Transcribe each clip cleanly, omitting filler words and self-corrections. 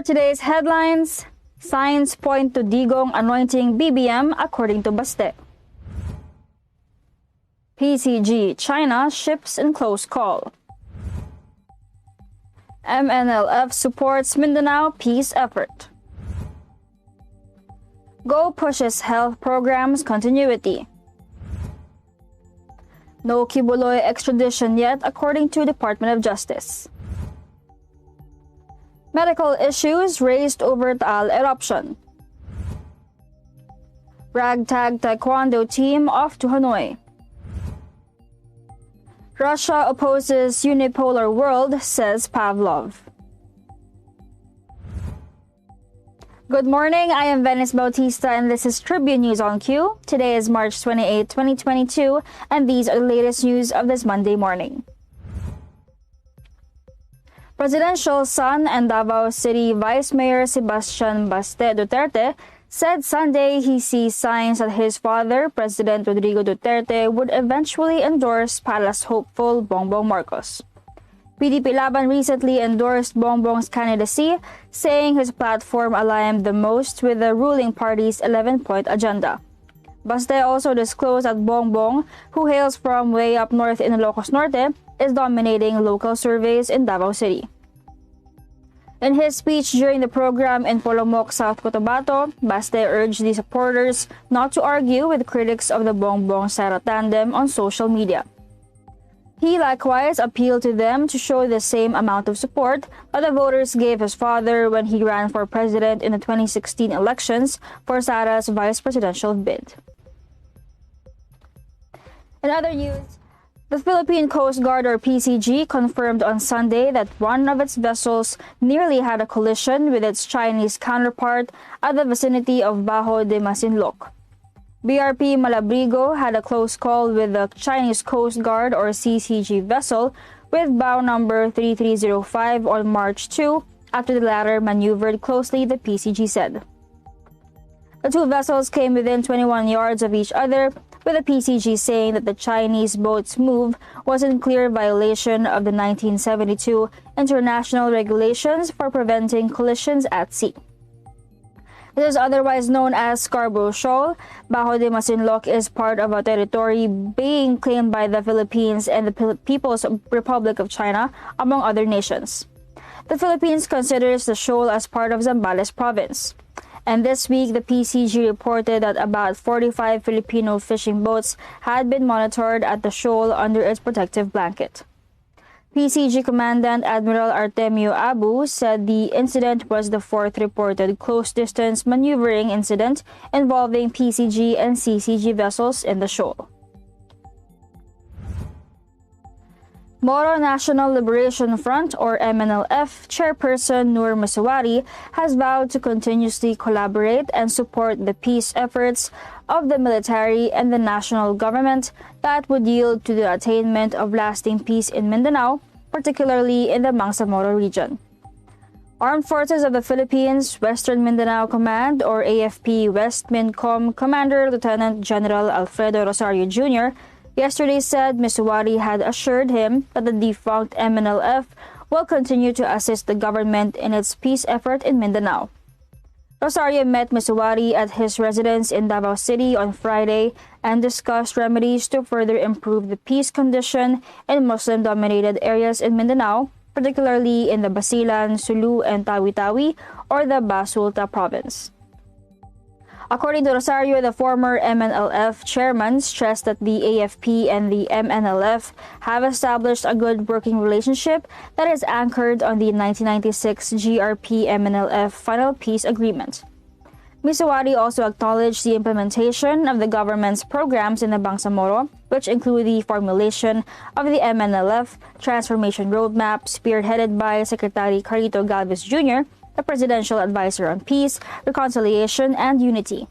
today's headlines, signs point to Digong anointing BBM according to Baste. PCG, China ships in close call. MNLF supports Mindanao peace effort. Go pushes health programs continuity. No Quiboloy extradition yet according to Department of Justice. Medical issues raised over Taal eruption. Ragtag Taekwondo team off to Hanoi. Russia opposes unipolar world, says Pavlov. Good morning, I am Venice Bautista and this is Tribune News on Q. Today is March 28, 2022, and these are the latest news of this Monday morning. Presidential son and Davao City Vice Mayor Sebastian Baste Duterte said Sunday he sees signs that his father, President Rodrigo Duterte, would eventually endorse Palace hopeful Bongbong Marcos. PDP Laban recently endorsed Bongbong's candidacy, saying his platform aligned the most with the ruling party's 11-point agenda. Baste also disclosed that Bongbong, who hails from way up north in Ilocos Norte, is dominating local surveys in Davao City. In his speech during the program in Polomok, South Cotabato, Baste urged the supporters not to argue with critics of the Bongbong-Sara tandem on social media. He likewise appealed to them to show the same amount of support that the voters gave his father when he ran for president in the 2016 elections for Sara's vice presidential bid. In other news, the Philippine Coast Guard or PCG confirmed on Sunday that one of its vessels nearly had a collision with its Chinese counterpart at the vicinity of Bajo de Masinloc. BRP Malabrigo had a close call with the Chinese Coast Guard or CCG vessel with bow number 3305 on March 2 after the latter maneuvered closely, the PCG said. The two vessels came within 21 yards of each other, with the PCG saying that the Chinese boat's move was in clear violation of the 1972 international regulations for preventing collisions at sea. It is otherwise known as Scarborough Shoal. Bajo de Masinloc is part of a territory being claimed by the Philippines and the People's Republic of China, among other nations. The Philippines considers the shoal as part of Zambales province. And this week, the PCG reported that about 45 Filipino fishing boats had been monitored at the shoal under its protective blanket. PCG Commandant Admiral Artemio Abu said the incident was the fourth reported close-distance maneuvering incident involving PCG and CCG vessels in the shoal. Moro National Liberation Front or MNLF chairperson Nur Misawari has vowed to continuously collaborate and support the peace efforts of the military and the national government that would yield to the attainment of lasting peace in Mindanao, particularly in the Bangsamoro region. Armed Forces of the Philippines Western Mindanao Command or AFP West MINCOM Commander Lieutenant General Alfredo Rosario Jr. yesterday said Misawari had assured him that the defunct MNLF will continue to assist the government in its peace effort in Mindanao. Rosario met Misawari at his residence in Davao City on Friday and discussed remedies to further improve the peace condition in Muslim-dominated areas in Mindanao, particularly in the Basilan, Sulu, and Tawi-Tawi or the Basulta province. According to Rosario, the former MNLF chairman stressed that the AFP and the MNLF have established a good working relationship that is anchored on the 1996 GRP-MNLF Final Peace Agreement. Misawari also acknowledged the implementation of the government's programs in the Bangsamoro, which include the formulation of the MNLF Transformation Roadmap spearheaded by Secretary Carito Galvez Jr., the Presidential Advisor on Peace, Reconciliation, and Unity.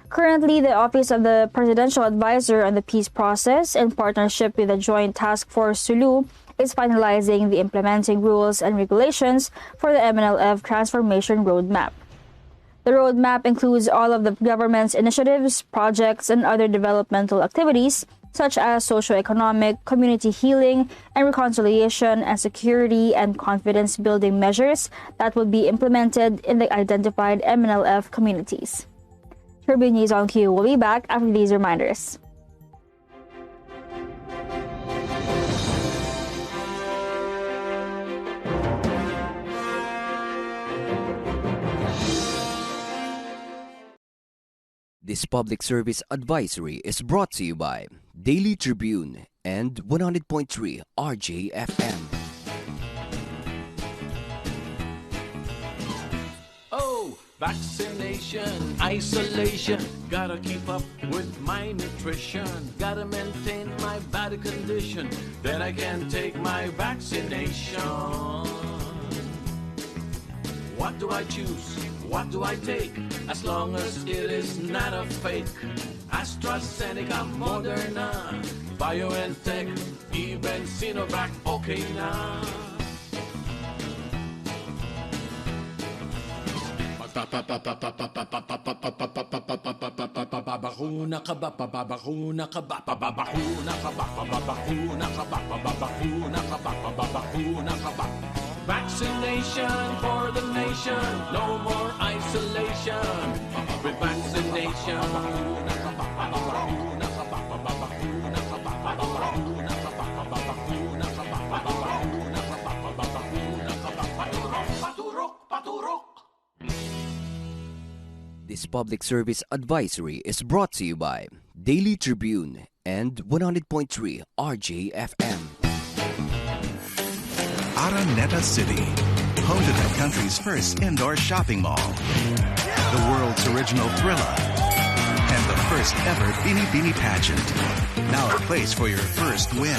Currently, the Office of the Presidential Advisor on the Peace Process, in partnership with the Joint Task Force Sulu, is finalizing the implementing rules and regulations for the MNLF Transformation Roadmap. The roadmap includes all of the government's initiatives, projects, and other developmental activities, such as socioeconomic, community healing and reconciliation, and security and confidence building measures that will be implemented in the identified MNLF communities. Tribune News on Q will be back after these reminders. This public service advisory is brought to you by Daily Tribune and 100.3 RJFM. Oh, vaccination, isolation. Gotta keep up with my nutrition. Gotta maintain my body condition. Then I can take my vaccination. What do I choose? What do I take? As long as it is not a fake. AstraZeneca, Moderna, BioNTech, even Sinovac, okay na. Babakuna ka ba? Babakuna ka ba? Babakuna ka ba? Babakuna ka ba? Babakuna ka ba? Babakuna ka ba? Vaccination for the nation, no more isolation. With vaccination, This public service advisory is brought to you by Daily Tribune and 100.3 RJFM. Araneta City, home to the country's first indoor shopping mall, the world's original thriller, and the first ever Bini Bini pageant. Now a place for your first win,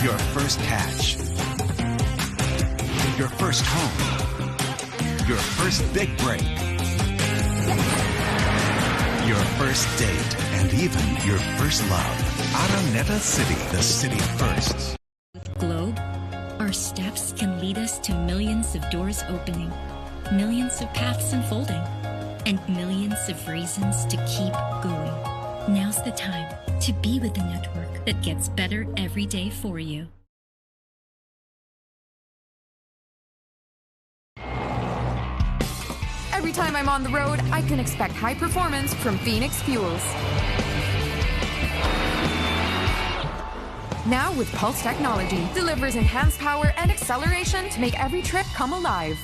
your first catch, your first home, your first big break, your first date, and even your first love. Araneta City, the city of firsts. Globe, our steps can lead us to millions of doors opening, millions of paths unfolding, and millions of reasons to keep going. Now's the time to be with the network that gets better every day for you. Every time I'm on the road, I can expect high performance from Phoenix Fuels. Now with Pulse technology, delivers enhanced power and acceleration to make every trip come alive.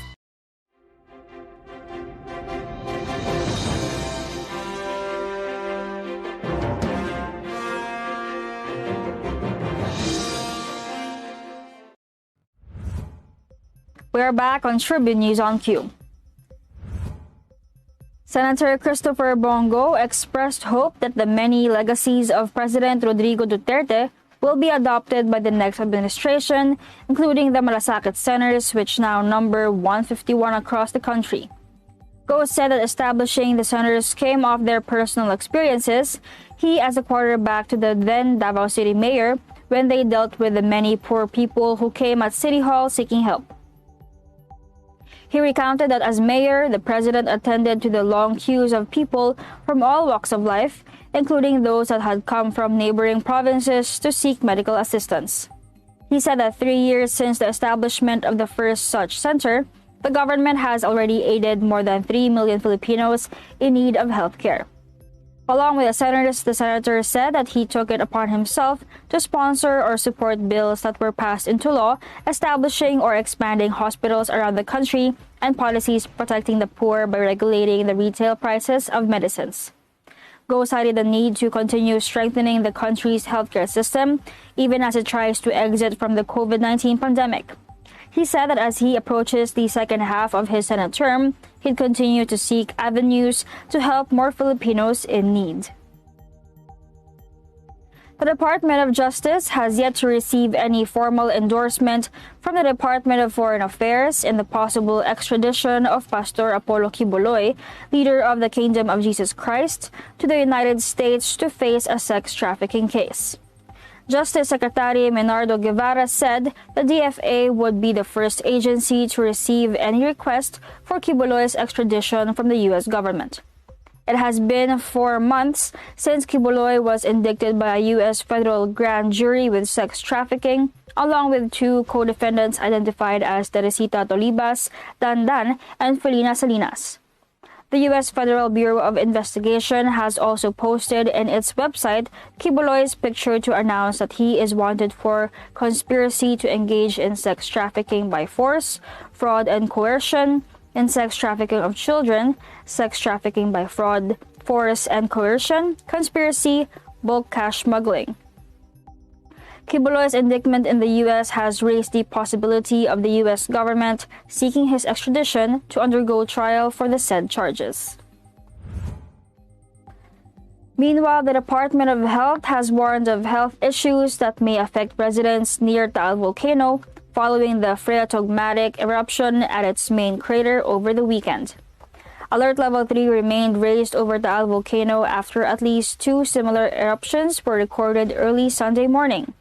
We are back on Tribune News on Q. Senator Christopher Bongo expressed hope that the many legacies of President Rodrigo Duterte will be adopted by the next administration, including the Malasaka Centers, which now number 151 across the country. Go said that establishing the centers came off their personal experiences, he as a quarterback to the then Davao City mayor, when they dealt with the many poor people who came at City Hall seeking help. He recounted that as mayor, the president attended to the long queues of people from all walks of life, including those that had come from neighboring provinces to seek medical assistance. He said that 3 years since the establishment of the first such center, the government has already aided more than 3 million Filipinos in need of health care. Along with the senator said that he took it upon himself to sponsor or support bills that were passed into law, establishing or expanding hospitals around the country and policies protecting the poor by regulating the retail prices of medicines. Go cited the need to continue strengthening the country's healthcare system, even as it tries to exit from the COVID-19 pandemic. He said that as he approaches the second half of his Senate term, he'd continue to seek avenues to help more Filipinos in need. The Department of Justice has yet to receive any formal endorsement from the Department of Foreign Affairs in the possible extradition of Pastor Apollo Quiboloy, leader of the Kingdom of Jesus Christ, to the United States to face a sex trafficking case. Justice Secretary Menardo Guevara said the DFA would be the first agency to receive any request for Quiboloy's extradition from the U.S. government. It has been 4 months since Quiboloy was indicted by a U.S. federal grand jury with sex trafficking, along with 2 co-defendants identified as Teresita Tolibas, Dandan, and Felina Salinas. The U.S. Federal Bureau of Investigation has also posted in its website Quiboloy's picture to announce that he is wanted for conspiracy to engage in sex trafficking by force, fraud and coercion, in sex trafficking of children, sex trafficking by fraud, force and coercion, conspiracy, bulk cash smuggling. Quiboloy's indictment in the U.S. has raised the possibility of the U.S. government seeking his extradition to undergo trial for the said charges. Meanwhile, the Department of Health has warned of health issues that may affect residents near Taal volcano following the phreatogmatic eruption at its main crater over the weekend. Alert Level 3 remained raised over Taal volcano after at least 2 similar eruptions were recorded early Sunday morning.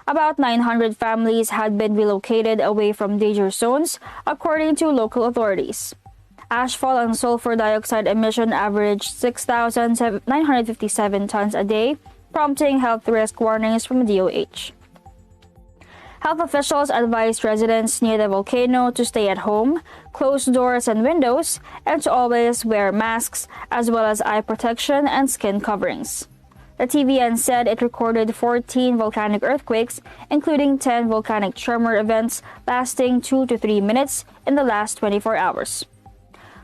About 900 families had been relocated away from danger zones, according to local authorities. Ashfall and sulfur dioxide emission averaged 6,957 tons a day, prompting health risk warnings from DOH. Health officials advised residents near the volcano to stay at home, close doors and windows, and to always wear masks, as well as eye protection and skin coverings. The TVN said it recorded 14 volcanic earthquakes, including 10 volcanic tremor events lasting 2 to 3 minutes in the last 24 hours.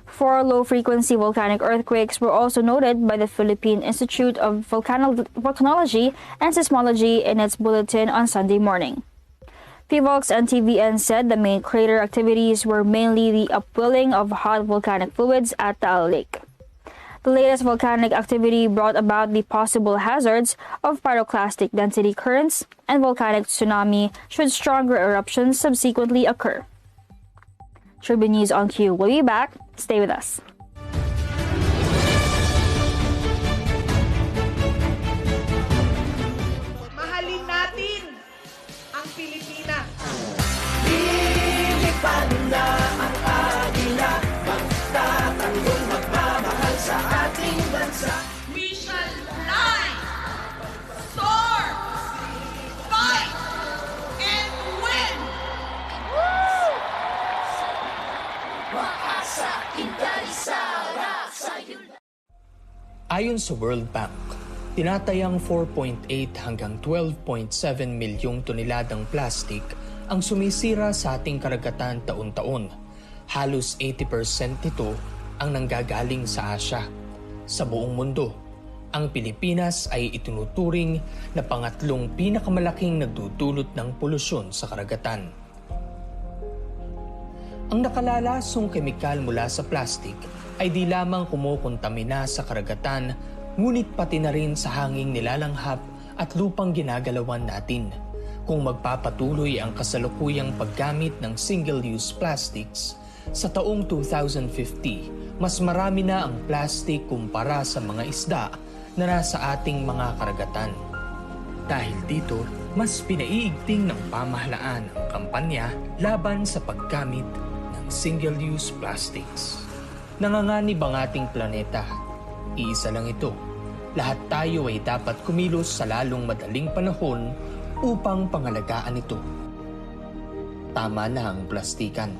4 low-frequency volcanic earthquakes were also noted by the Philippine Institute of Volcanology and Seismology in its bulletin on Sunday morning. PVOX and TVN said the main crater activities were mainly the upwelling of hot volcanic fluids at Taal Lake. The latest volcanic activity brought about the possible hazards of pyroclastic density currents and volcanic tsunami should stronger eruptions subsequently occur. Tribune News on Q will be back. Stay with us. Mahalin natin ang Pilipinas. Lilipad na ang agila, magtatanggong magmamahal sa ating bansa. We shall fly, soar, fight, and win! Ayon sa World Bank, tinatayang 4.8 hanggang 12.7 milyong toneladang plastik ang sumisira sa ating karagatan taon-taon. Halos 80% nito ang nanggagaling sa Asya. Sa buong mundo, ang Pilipinas ay itinuturing na pangatlong pinakamalaking nagdudulot ng polusyon sa karagatan. Ang nakalalasong kemikal mula sa plastik ay di lamang kumukontamina sa karagatan, ngunit pati na rin sa hanging nilalanghap at lupang ginagalawan natin. Kung magpapatuloy ang kasalukuyang paggamit ng single-use plastics, sa taong 2050, mas marami na ang plastik kumpara sa mga isda na nasa ating mga karagatan. Dahil dito, mas pinaiigting ng pamahalaan ang kampanya laban sa paggamit ng single-use plastics. Nanganganib ang ating planeta. Iisa lang ito. Lahat tayo ay dapat kumilos sa lalong madaling panahon upang pangalagaan ito. Tama na ang plastikan.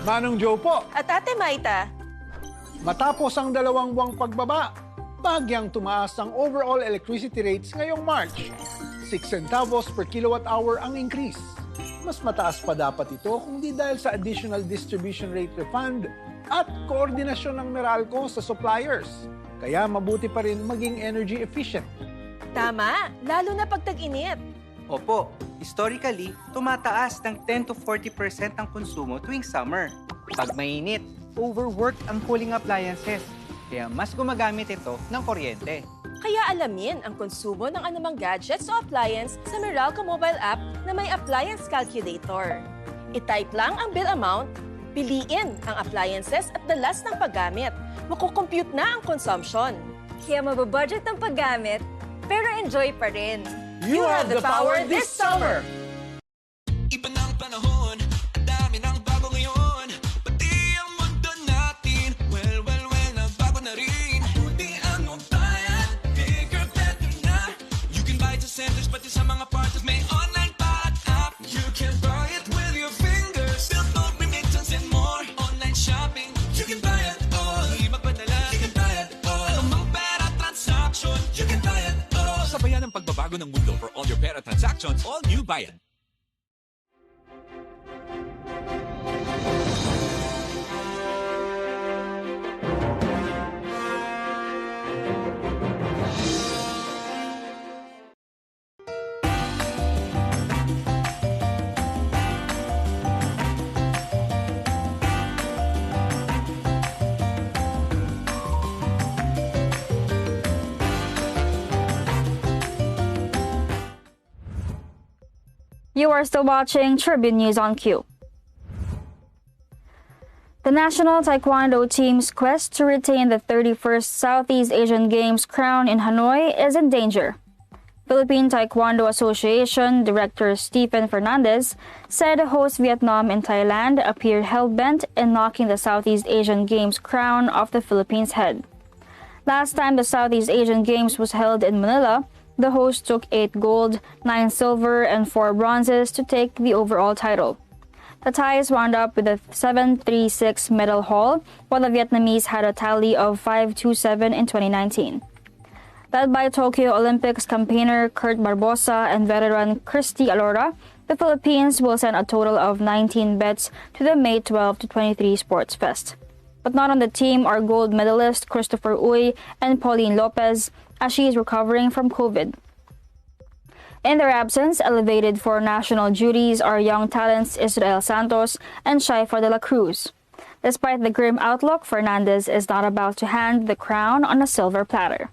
Manong Joe po, At Ate Maita, matapos ang 2 buwang pagbaba, bagyang tumaas ang overall electricity rates ngayong March. 6 centavos per kilowatt hour ang increase. Mas mataas pa dapat ito kung di dahil sa additional distribution rate refund at koordinasyon ng Meralco sa suppliers. Kaya mabuti pa rin maging energy efficient. tama, lalo na pag tag-init. Opo, historically, tumataas ng 10 to 40% ang konsumo tuwing summer. Pag mainit, overworked ang cooling appliances. Kaya mas gumagamit ito ng kuryente. Kaya alamin ang konsumo ng anumang gadgets o appliance sa Meralco mobile app na may appliance calculator. I-type lang ang bill amount, piliin ang appliances at dalas ng paggamit. Makukompute na ang consumption. Kaya mababudget ang paggamit, pero enjoy pa rin. You have the power this summer! Iba ng bago ng mundo for all your pera transactions, all new Bayad. You are still watching Tribune News on Q. The national Taekwondo team's quest to retain the 31st Southeast Asian Games crown in Hanoi is in danger. Philippine Taekwondo Association Director Stephen Fernandez said host Vietnam and Thailand appear hell-bent in knocking the Southeast Asian Games crown off the Philippines' head. Last time the Southeast Asian Games was held in Manila, the host took 8 gold, 9 silver, and 4 bronzes to take the overall title. The Thais wound up with a 736 medal haul, while the Vietnamese had a tally of 527 in 2019. Led by Tokyo Olympics campaigner Kurt Barbosa and veteran Christy Alora, the Philippines will send a total of 19 bets to the May 12 to 23 Sports Fest. But not on the team are gold medalist Christopher Uy and Pauline Lopez, as she is recovering from COVID. In their absence, elevated for national duties are young talents Israel Santos and Shaifa de la Cruz. Despite the grim outlook, Fernandez is not about to hand the crown on a silver platter.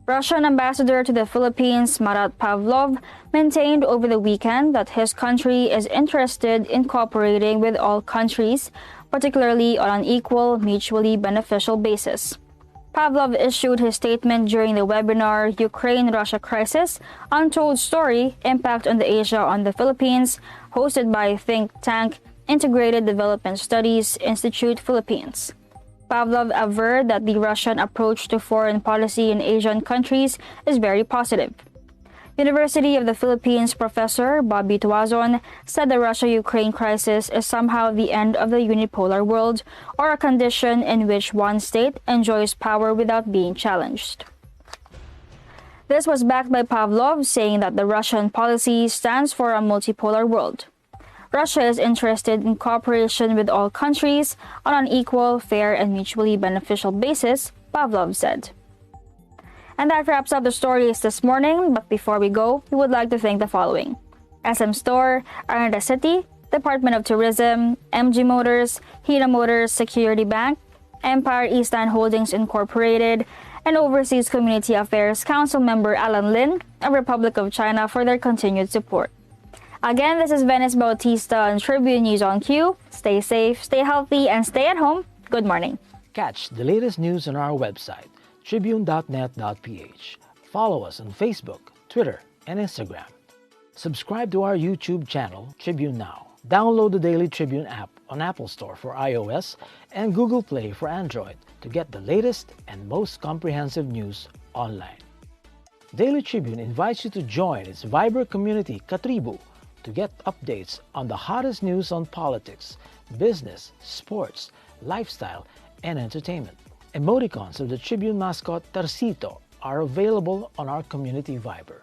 Russian ambassador to the Philippines, Marat Pavlov, maintained over the weekend that his country is interested in cooperating with all countries, particularly on an equal, mutually beneficial basis. Pavlov issued his statement during the webinar Ukraine-Russia Crisis, Untold Story, Impact on the Asia on the Philippines, hosted by think tank Integrated Development Studies Institute Philippines. Pavlov averred that the Russian approach to foreign policy in Asian countries is very positive. University of the Philippines professor Bobby Tuazon said the Russia-Ukraine crisis is somehow the end of the unipolar world, or a condition in which one state enjoys power without being challenged. This was backed by Pavlov, saying that the Russian policy stands for a multipolar world. Russia is interested in cooperation with all countries on an equal, fair, and mutually beneficial basis, Pavlov said. And that wraps up the stories this morning, but before we go, we would like to thank the following: SM Store, Aranda City, Department of Tourism, MG Motors, Hina Motors Security Bank, Empire Eastland Holdings Incorporated, and Overseas Community Affairs Council Member Alan Lin of Republic of China for their continued support. Again, this is Venice Bautista on Tribune News on Q. Stay safe, stay healthy, and stay at home. Good morning. Catch the latest news on our website, tribune.net.ph. Follow us on Facebook, Twitter, and Instagram. Subscribe to our YouTube channel, Tribune Now. Download the Daily Tribune app on Apple Store for iOS and Google Play for Android to get the latest and most comprehensive news online. Daily Tribune invites you to join its vibrant community, Katribu, to get updates on the hottest news on politics, business, sports, lifestyle, and entertainment. Emoticons of the Tribune mascot Tarsito are available on our community Viber.